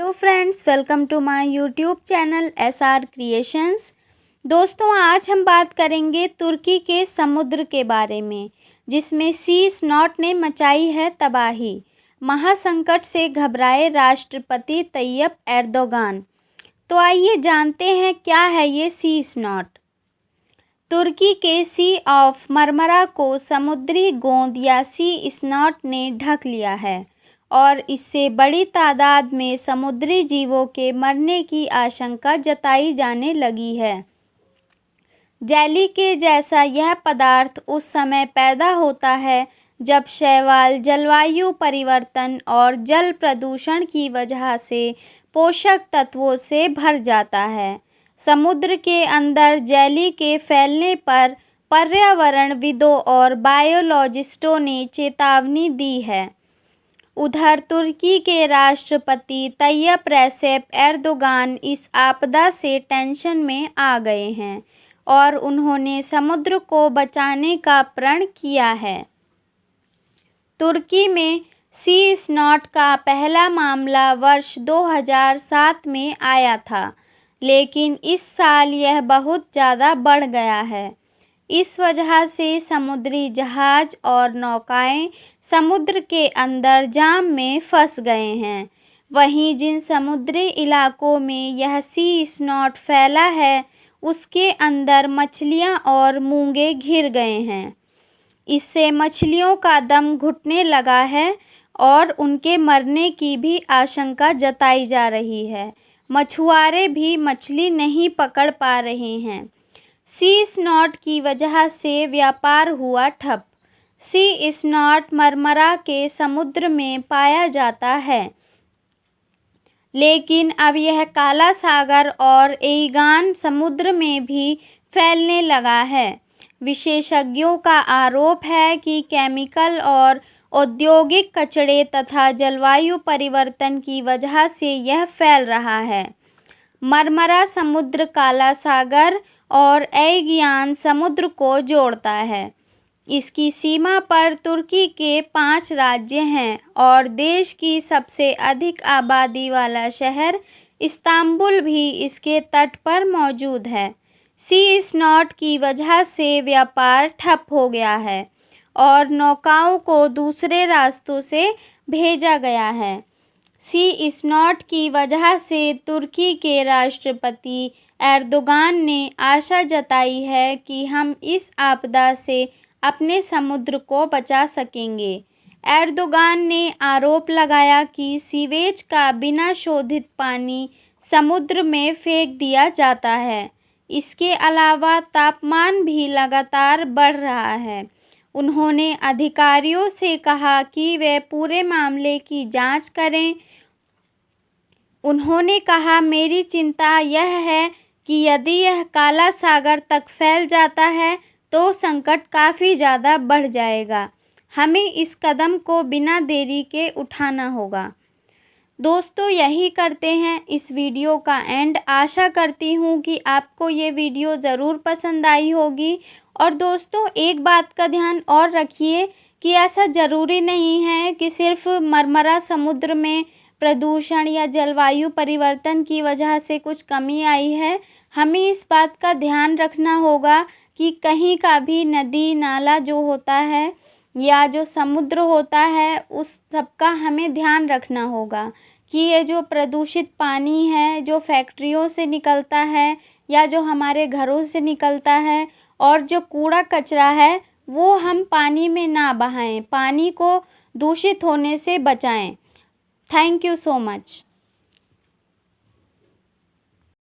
Hello friends, welcome to my YouTube channel SR creations. दोस्तों, आज हम बात करेंगे तुर्की के समुद्र के बारे में, जिसमें सी स्नॉट ने मचाई है तबाही। महासंकट से घबराए राष्ट्रपति तैयब एर्दोगान। तो आइए जानते हैं क्या है ये सी स्नॉट। तुर्की के सी ऑफ मरमरा को समुद्री गोंद या सी स्नॉट ने ढक लिया है और इससे बड़ी तादाद में समुद्री जीवों के मरने की आशंका जताई जाने लगी है। जेली के जैसा यह पदार्थ उस समय पैदा होता है जब शैवाल जलवायु परिवर्तन और जल प्रदूषण की वजह से पोषक तत्वों से भर जाता है। समुद्र के अंदर जेली के फैलने पर पर्यावरणविदों और बायोलॉजिस्टों ने चेतावनी दी है। उधर तुर्की के राष्ट्रपति तैयब रेसेप एर्दोगान इस आपदा से टेंशन में आ गए हैं और उन्होंने समुद्र को बचाने का प्रण किया है। तुर्की में सी स्नॉट का पहला मामला वर्ष 2007 में आया था, लेकिन इस साल यह बहुत ज़्यादा बढ़ गया है। इस वजह से समुद्री जहाज़ और नौकाएं समुद्र के अंदर जाम में फंस गए हैं। वहीं जिन समुद्री इलाकों में यह सी स्नॉट फैला है, उसके अंदर मछलियां और मूंगे घिर गए हैं। इससे मछलियों का दम घुटने लगा है और उनके मरने की भी आशंका जताई जा रही है। मछुआरे भी मछली नहीं पकड़ पा रहे हैं। सी स्नॉट की वजह से व्यापार हुआ ठप। सी स्नॉट मरमरा के समुद्र में पाया जाता है, लेकिन अब यह काला सागर और एईगान समुद्र में भी फैलने लगा है। विशेषज्ञों का आरोप है कि केमिकल और औद्योगिक कचरे तथा जलवायु परिवर्तन की वजह से यह फैल रहा है। मरमरा समुद्र काला सागर और एगियान समुद्र को जोड़ता है। इसकी सीमा पर तुर्की के 5 राज्य हैं और देश की सबसे अधिक आबादी वाला शहर इस्तांबुल भी इसके तट पर मौजूद है। सी स्नॉट की वजह से व्यापार ठप हो गया है और नौकाओं को दूसरे रास्तों से भेजा गया है। सी स्नॉट की वजह से तुर्की के राष्ट्रपति एर्दोगान ने आशा जताई है कि हम इस आपदा से अपने समुद्र को बचा सकेंगे। एर्दोगान ने आरोप लगाया कि सीवेज का बिना शोधित पानी समुद्र में फेंक दिया जाता है। इसके अलावा तापमान भी लगातार बढ़ रहा है। उन्होंने अधिकारियों से कहा कि वे पूरे मामले की जांच करें। उन्होंने कहा, मेरी चिंता यह है कि यदि यह काला सागर तक फैल जाता है तो संकट काफ़ी ज़्यादा बढ़ जाएगा। हमें इस कदम को बिना देरी के उठाना होगा। दोस्तों, यही करते हैं इस वीडियो का एंड। आशा करती हूँ कि आपको ये वीडियो ज़रूर पसंद आई होगी। और दोस्तों, एक बात का ध्यान और रखिए कि ऐसा ज़रूरी नहीं है कि सिर्फ मरमरा समुद्र में प्रदूषण या जलवायु परिवर्तन की वजह से कुछ कमी आई है। हमें इस बात का ध्यान रखना होगा कि कहीं का भी नदी नाला जो होता है या जो समुद्र होता है, उस सब का हमें ध्यान रखना होगा कि ये जो प्रदूषित पानी है, जो फैक्ट्रियों से निकलता है या जो हमारे घरों से निकलता है, और जो कूड़ा कचरा है, वो हम पानी में ना बहाएं, पानी को दूषित होने से बचाएं। Thank you so much.